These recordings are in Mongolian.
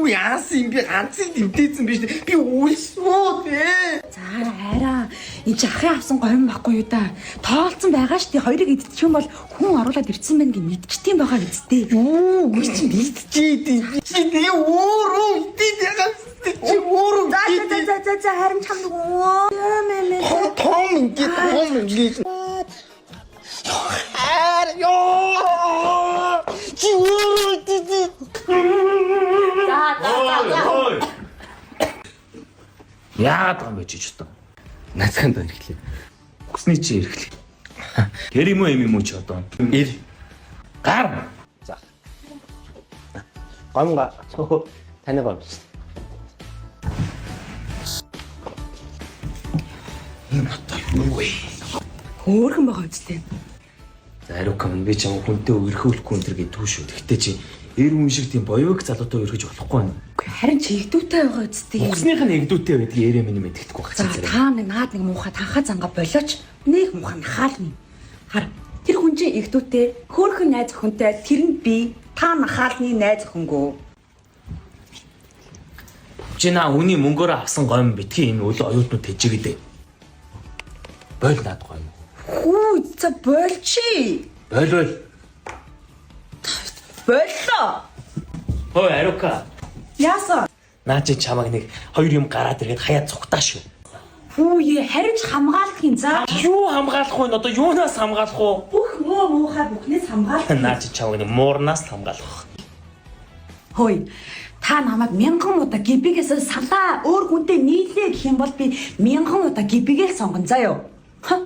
Юу яасан юм би ганцыг дэмтээсэн биш үү? Би үлсвөө те. За хайраа. Энд чи ахын авсан гомн байхгүй юу да. Тоолцсон байгаа шүү дээ. Хоёрыг идчих юм бол хүн оруулаад ирсэн байна гэж мэдчихтiin байгаа гэжтэй. Юу би чи мэдчихээ. Чи тэгээ өөрөө идээд байгаа. Чи өөрөө. За харин чам нөгөө. Том ингээд. Ёо! Чи өөрөө идээд. Яагаад юм бэ чи ч одоо? Нацханд ирэхлээ. Хүсний чи ирэхлээ. Тэр юм уу чи одоо? Ир. Гар. За. Гомга цоо таны гом шүү. Энэ одоо юу вэ? Хөөхөн байгаа үстэй. За Арука би ч юм хүнтэй өрхөөлөхгүй энэ гэдэг дүү шүү. Тэгтээ чи эр хүн шиг тийм боёвог залуутай өргөж болохгүй байна. Харин чи игдүүтэй байгаа үстэй. Хүснийх нь эгдүүтэй байдаг ярэ минь мэддэхгүй За хацаа зэрэг. та наад нэг муухай танхаа занга болооч. Нэг муухай нахаална. Хар. Тэр хүн чинь игдүүтэй, хөөхөн найз охинтой, тэр нь би, та нахаалны найз охингөө. Чи наа үний мөнгөөр авсан гом битгий энэ өөл оюутнууд тэжээгээд. Бойл наад гом. Хүү за болчи. Бойл. Боллоо. Хөөе Арука. Яасан? Наа чи чамаг нэг хоёр юм гараад ирэхэд хаяа цугтаа шүү. Хүүе харин ч хамгаалахын за. Юу хамгаалах вэ? Одоо юунаас хамгаалах вэ? Бүх муухай бүхнээс хамгаалах. Наа чи чамаг нэг муурнаас хамгаалах. Хөөе. Та намайг 1000 удаа гибигээс салаа. Өөр хүнтэй нийлээ гэх юм бол би 1000 удаа гибигээл сонгон заяа. Ха.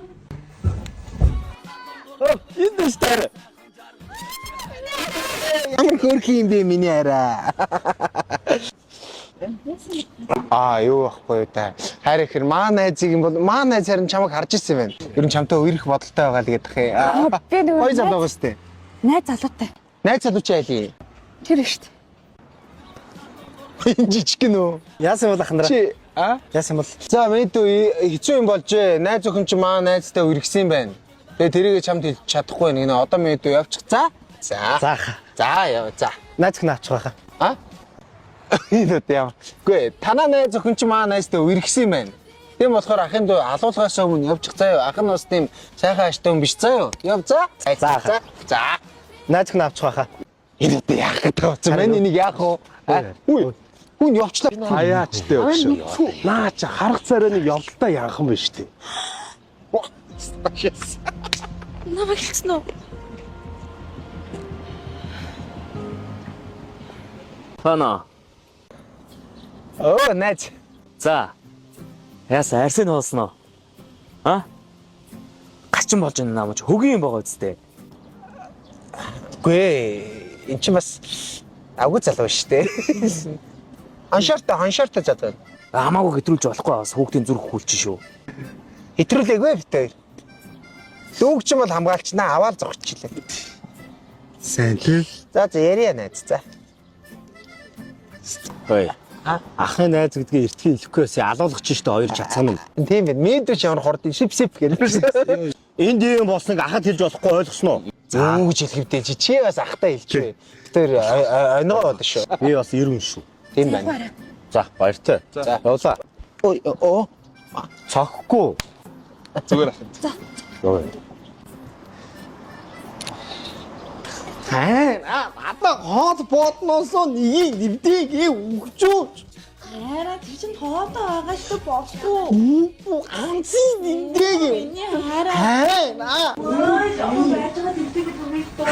Энэ дэстэр. Ямар хөрхи юм бэ миний арай. Юу ахгүй та. Хайр ихэр маа найзыг юм бол маа найз харин чамайг харж ирсэн байна. Ер нь чамтай үерх бодолтой байгаа л гэдэг хэ. Би нөгөө Хой залуу байгаа сте. найз залуутай. Найз залуу чи айлын. Тэр шүү дээ. Энэ жижиг гинөө. Яасан бол ахнараа? Чи Яасан бол? За мэдүү хэцүү юм болж найз охин чи маа найзтай үргэсэн байна. Тэгээ тэрийг чамд хэлж чадахгүй байна. Энэ одоо мэдүү явчих. За. Заах. За яа за. Найз хүн авчих байхаа. Энэ яа. Гүй танаа найз охин чи маа найзтай үргэсэн байна. Тийм болохоор ахын дөө алуулгаас өмнө явчих заяа. Ах нь бас тийм сайхан аштай хүн биш заяа. Яв за. За. Найз хүн авчих байхаа. Энэ яах гэдэг вэ? Манай энийг яах вэ? Үгүй. Хүн явчлаа. Хаяачтай өгш. Наа чи харах царайны явдалтай янхан биш тий. Намайг хэлсэн үү? Хана. Найз. За. Яасан арсын болсноо? Гачин болж энэ намайг хөгийн юм байгаа үстэй. Гүй эн чинь бас агуу залуу шүү дээ. Аншаартай задгаа. Хамаагүй хэтрүүлж болохгүй бас хүүхдийн зүрх хүлчин шүү. Хэтрүүлээгүй битээ. Дүүг ч юм бол хамгаалчнаа аваад зогсчихлээ. Сайн тий. За яриа найз за. Хөөе. Ахын найз гэдгийг эртхэн хэлэхгүйс алуулгач штэ хоёр чацсан юм. Тийм байна. Мэдвч ямар хурд шип гэж. Энд юм болсныг ахад хэлж болохгүй ойлгосноо. Юу гэж хэлэхвдээ чи бас ахтай хэлчихвэ. Тэр оногоо бол шүү. Би бас 90 шүү. Тийм байна. За баяртай. За. Явлаа. Оо. Цахгүй. Зүгээр ах. Йоо. Ата хот бодносоо нэг нэвдгийг өгчөөч. Хараа тэр чин тоотоо байгаа шүү бохгүй. Үгүй ганцын нэвдгийг. Миний хараа. Ой, ямар байж байгаа тэмдэг бүгд тоо.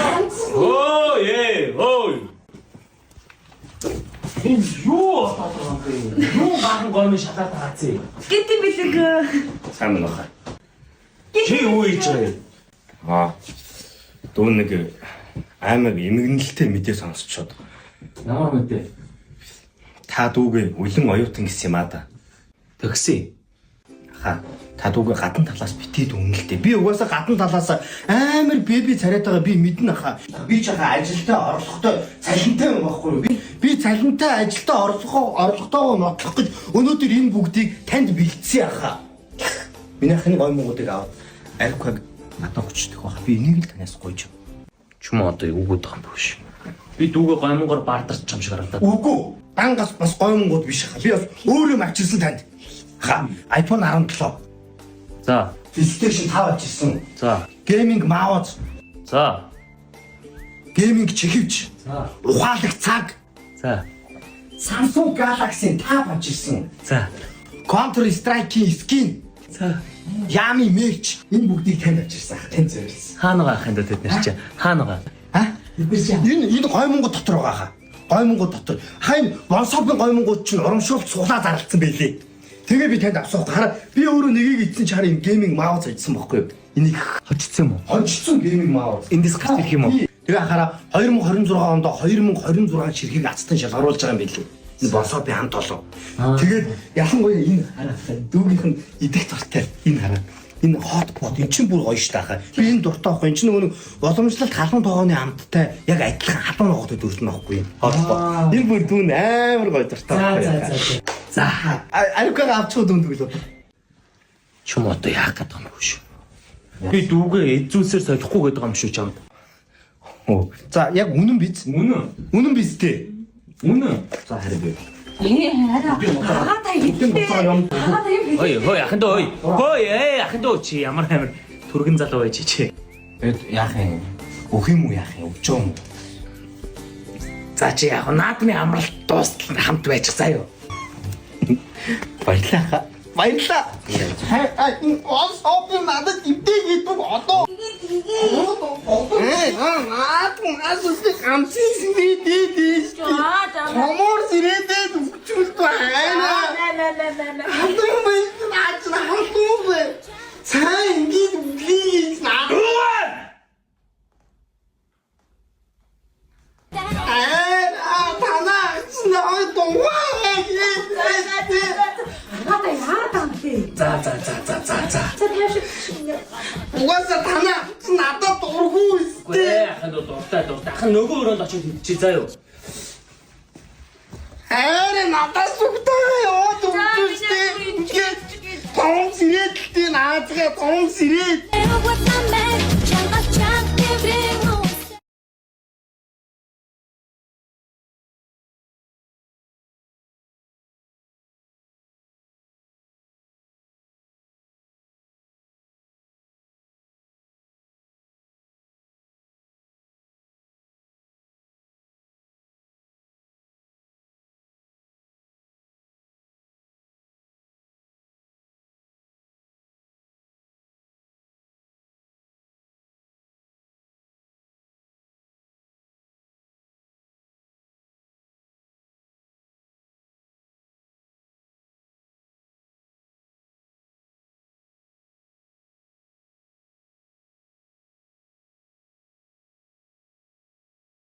Ой. Энэ юу болоод байгаа юм бэ? Юу баахан гомын шалаад байгаа зэ. Гэт бэлэг. Сайн байна хаа. Чи юу хийж байгаа юм? Дүү нэг амар эмгэнэлтэй мэдээ сонсчоод. Ямар мэдээ? Та дүүгээ үлэн оюутан гэсэн юм аа да. Тэгсэн. Та дүүгээ гадна талаас битээд үнэлтэй. Би угаасаа гадна талаас амар беби царайд байгаа би мэднэ хаа. Би ч хаа ажилдаа орлоготой цалинтай юм байхгүй юу? Би цалинтай ажилдаа орлоготойгоо нотлох гэж өнөөдөр энэ бүгдийг танд бэлдсэн хаа. Миний хань гомгуудыг аваад Арикаг надад өчтөх байх. Би энийг л танаас гойж. Чүм одоо юу гээд байгаа юм бэ ш. Би дүүгээ гомгоор баардарч юм шиг харагдаад. Үгүй. дангаас бас гоймонгууд биш хаа. Би бас өөрөө авчирсан танд. Ха iPhone 17. За. PlayStation 5 авчирсан. За. Gaming mouse. За. Gaming чихвч. За. Ухаалаг цаг. За. Samsung Galaxy Tab авчирсан. За. Counter Strike-ийн skin. За. Yami merch. Энэ бүгдийг танд авчирсан. Танд зориулсан. Хаана байгаа ахын дөө тэд нар чи? Хаана байгаа? Энэ гоймонгууд дотор байгаа хаа. Гоймонгууд дотор. Хайн Вонсопын гоймонгууд чинь урамшуулт суулаа зарлцсан байлээ. Тэгээ би танд авсах хараа. Би өөрөө нэгийг ицсэн чи хараа гейминг маус ажилласан байхгүй юу? Энийг Хочцсон юм уу? хожсон гейминг маус. Эндээс гарч ирэх юм уу? Тэгээ хараа 2026 онд 2026 ширхэг ацтан шалгаруулж байгаа юм билээ. Энэ Вонсопын хамт олоо. Тэгээд ялангуяа энэ хараа дүүгийнх нь идэх дуртай. Энэ хараа. Энэ хотпот эн чинь бүр гоё ш таахаа. Би энэ дуртай байхгүй. Эн чинь нөгөө боломжлолт халуун тоогооны амттай яг адилхан халуун ноготой дүүрсэн байхгүй юм. Хотпот. Энэ бүр дүүн амар гоё дуртай байхгүй. За. Алког авчихуу дүүн төглөө. Чум одоо яах гээд байгаа юм бэ шүү. Би дүүгээ эзүүлсээр солихгүй гээд байгаа юм шүү чамд. Оо. За яг үнэн биз? Үнэн. Үнэн биз дээ. Үнэн. За харин би. Хагаата юм. Ой ахын дөө ой. Ой ахын дөө чи ямар амар түргэн залуу байж чи. Эд яах юм? Өөх юм уу яах юм? Өвчөө юм. За чи яг наадмын амралт дуустал хамт байж заяа. Баярлаа. Баярлаа. Энэ оос опен надад ивдэг идэв одоо. Хамор сирэдэд үчүүлт байна. Сайн ингэж үглийг наад. Танаа нөө дугаа. Хагаата яадан тий. За. Угаасаа танаа надад дургүй Гүй ахын дөө дуртай. Ахын нөгөө өрөөнд очиж чи заяа. Харин надад сүгтэй яваад үзчихтэй. Ингээд том сэрэттэй наазгаа том сэрэт.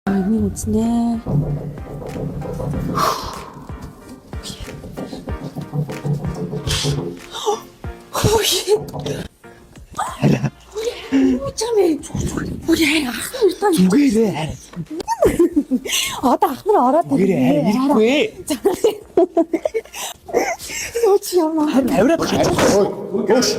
Аюу үзнэ. Үгүй ахмар Зүгээрээ харин. одоо ахмар ороод Зүгээрээ ирэхгүй. Сууч яваа. Авираад гаж.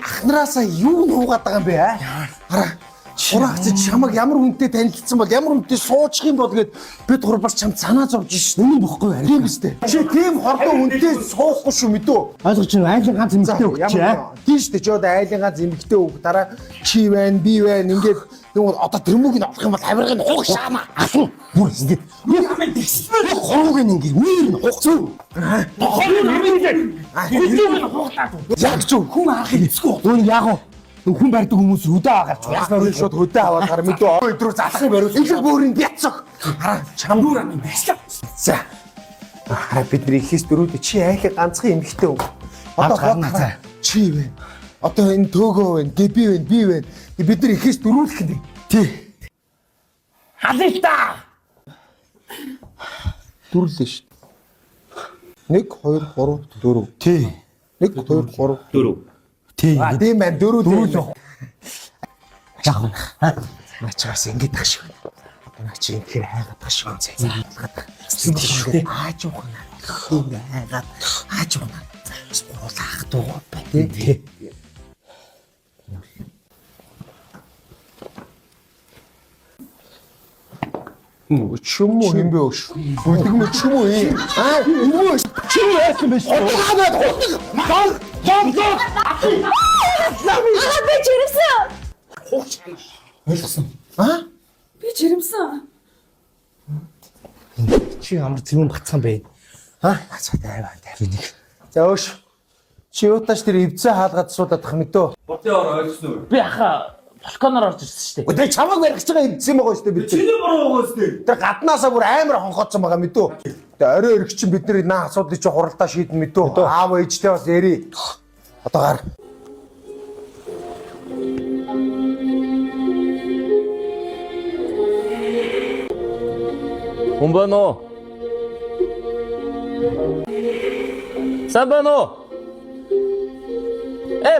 Ахнараасаа юу нуугаад байгаа юм бэ аа? Хараа. Ураач чамаг ямар хүнтэй танилцсан бол ямар хүнтэй суучих юм бол гээд бид гур бас чам санаа зовж шин. Үнэн бохгүй харин. Тийм үстэй. Чи тийм хордоо хүнтэй суухгүй шүү мэдүү. Ойлгож чинь айлын ганц эмэгтэй үг чи аа. Тийм шүү дээ. Чи одоо айлын ганц эмэгтэй үг дараа чи байна, би байна ингээд Тэгвэл одоо тэрмүүг нь олох юм бол авиргын хуг шаана. Асуу. Бүр ингэ. Юу амын тэгсэн. Хорог нь ингэ үер нь хугцаа. Хорог нь амын тэг. Үгүй нь хугтаа. Яг ч хүн арахыг эцгүй. Юу яг уу. Хүн барьдаг хүмүүс өдөө агаад яснаар шууд хөдөө аваад гараа мэдээ өдрөө залахыг бариул. Илэг бөөрийн бяцах. Хараа чамдуур амын байслаа. За. Хараа бидний ихээс дөрүүд чи айлыг ганцхан эмхтэй өг. Одоо гарнаа. Чи вэ? Одоо энэ төөгөө вэ? Гэби вэ? Би вэ? Бид нар ихээс дөрүүлэх нь. Тий. Халита. Дөрүлээ шүү. 1 2 3 4. Тий. 1 2 3 4. Тий. Тийм байна. Дөрүлээ. Яг начаас ингэж тах шиг. Наа чи инхээр хайгаад тах шиг үнцээ. Зайлгаад. Ааж ухна. Хөөе хайгаад. Ааж ухна. Суулах дуу бай. Тий. Чүм үү юм бэ өш? Бүдэг мө чүм үү? Юу вэ? Чүм байсан биш үү? Би жирэмсэн. Ойлгосон. Би жирэмсэн. Чи ямар зэвэн бацхан бэ? За тайваа тавь нэг. За өш. Чи уутааш тэр эвзээ хаалгаад суудах мэдөө. Бутын ор ойлгосон уу? Би хаха балконоор орж ирсэн шүү дээ. Өдөө чамаг барих гэж байгаа эвзээ байгаа шүү дээ бид. Чиний буруу байгаа үстэй. Тэр гаднаасаа бүр амар хонхооцсон байгаа мэдөө. Тэгээ орой өрг чинь бид нар наа асуудлыг чи хуралдаа шийдэн мэдөө. Аав ээжтэй бас яри. Одоо гар. Умбано. Сабано.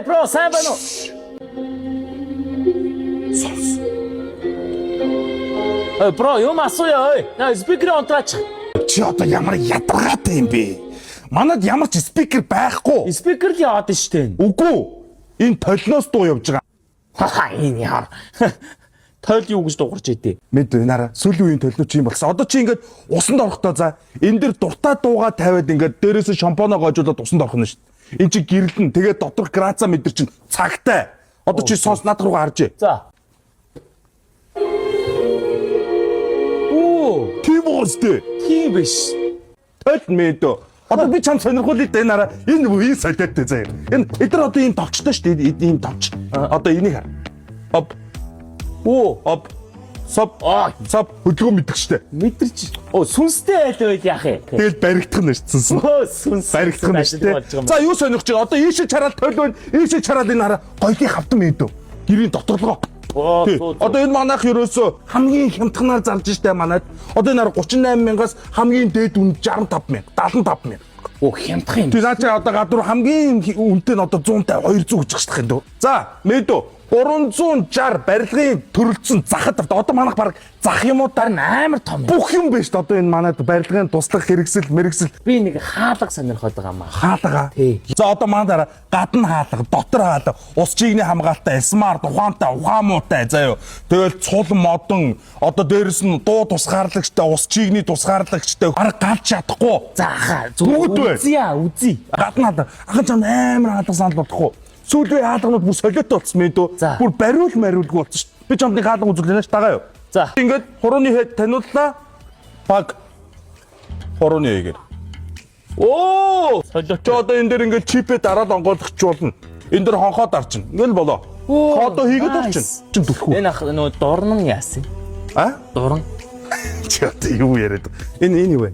Бро, сабано. Бро, юм асууя ой. На спикер онтраач. Чи одоо ямар ядаргаатай юм бэ? Манад ямар ч спикер байхгүй. Спикер л яваад штэ. Үгүй. Энэ толноос дуу явж байгаа. Хаха энэ яар. Тойл юу гэж дуурч идэв. Мэд нараа сүүлийн үеийн төлнө чи юм болсон. Одоо чи ингээд усанд орохдоо за энэ дэр дуртай дуугаа тавиад ингээд дээрээс шампунаа гоожуулаад усанд орох нь шүү дээ. Энд чи гэрлэн тэгээд доторх грацаа мэдэр чин цагтай. Одоо чи соос над руугаа харж. За. Оо, Тийм уустэй. тийм биш. Тойл мэд. Одоо би чам сонирхуулъя дээ нараа. Энэ солиоттой заяа. Энэ эдгээр одоо ийм товчтой шүү дээ. Ийм товч. Одоо энийг хар. Оп. Оо, оп. Сап хөдөлгөөн мэдгчтэй. Мэдэрч. Оо, сүнстэй байл яах юм. Тэгэл баригдах нь шүү дээ. Оо, сүнс. Баригдах нь шүү дээ. За юу сонирхож байгаа? Одоо ийшээ чараад тойл байна. Ийшээ чараад энэ хараа гоёлыг хавдан мэдв. Гэрийн доторлогоо. Одоо энэ манайх ерөөсөө хамгийн хямдханаар зарж штэ манайд. Одоо энэ 38,000-аас хамгийн дээд үн 65,000, 75,000. Оо, хямдах юм. Тэг наача одоо гадуур хамгийн үнэтэй нь одоо 100-тай 200 гэж хэвчэх юм дөө. За, мэдв. 360 барилгын төрөлцсөн захад одоо манайх баг зах юм уу та Амар том юм. бүх юм биш одоо энэ манайд барилгын туслах хэрэгсэл мэрэгсэл Би нэг хаалга сонирхоод байгаа маа. хаалга. Тий. За одоо манай гадна хаалга, дотор хаалга, ус чигний хамгаалалттай, смарт, ухаантай, ухаамуутай заяо. Тэгэл цул модон, одоо дээрэс нь дуу тусгаарлагчтай, ус чигний тусгаарлагчтай арга галж чадахгүй. Заахаа Зүгт бай. Үзье. Гадна хаалга. Ахын чам амар хаалга санал бодохгүй. Сүүлийн хаалганууд бүр солиотой болсон мэд үү? За. Бүр бариулгүй болсон шүү дээ. Би чамдын хаалган үзүүлнэ ш тагаа юу? За. Ингээд хурууны хэд таниуллаа. Баг хурууны хэгээр. Оо! Солиотой. Чи одоо энэ дээр ингээд чипээ дараад онгойлгочулна. Энэ дээр хонхоод арчин. Ингээл болоо. Кодо хийгээд арчин. Чин түлхүү. Энэ ах нөө дурн яасан. А? Дурн. Чи одоо юу яриад? Энэ юу вэ?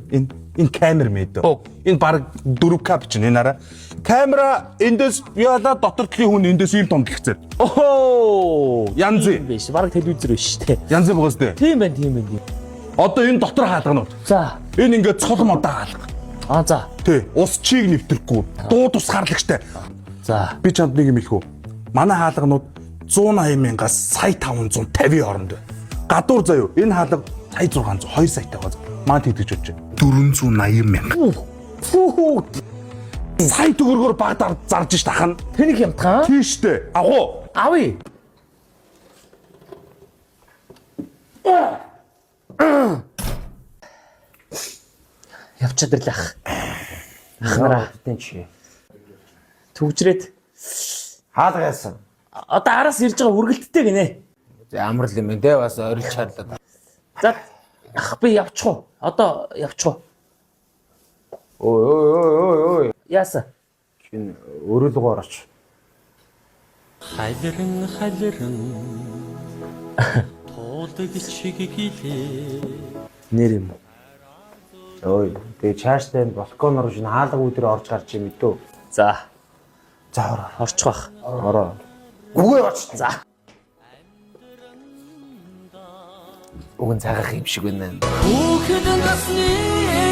Энэ камер мэд. Энэ баг 4К чинь энэ араа. Камера эндээс яалаа дотор талын хүн эндээс ийм томдлогцээ. Оо. Янз Биш, баг телевизэр биш те. янз байгаас дээ. Тийм байна, тийм байна. Одоо энэ дотор хаалганууд. За. Энэ ингээд цол модаа хаалга. За. Тий, ус чиг нэвтрэхгүй. Дуу тусгаарлагчтай. За. Би чамд нэг юм хэлэх үү? Манай хаалганууд 180,000-аас сая 550 хооронд байна. Гадуур заяо. Энэ хаалга сая 600, 2 саятай байгаа. Маань тэгдэж бодож байна. 480,000. Фүү. Сая төгрөгөөр багтаар зарж ш тахна. Тэнийг хямдхан. Тийштэй. Агуу. Авъя. Явчаад ирлээ ах. Ахнараа тэн чи. Төвжрээд Хаалга яасан. одоо араас ирж байгаа үргэлттэй гинэ. Амар л юм байна те бас орилж шаарлаа. За ах би явчих уу? Одоо явчих уу? Ой. Яасан? Шинэ өрөөлгөө орооч. Халиран туулдаг шиг гэлээ. Нэр юм. Ой, тэгээ чааштай балкон руу шинэ хаалга өдрөө орж гарч юм дөө. За За ороо. орчих бах. Ороо. Үгүй орч. За. Уг нь цагаах юм шиг байна. Хүүхэд насны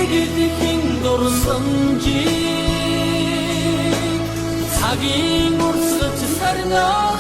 эгдхийн дурсамжи цагийн урсгаж сарнах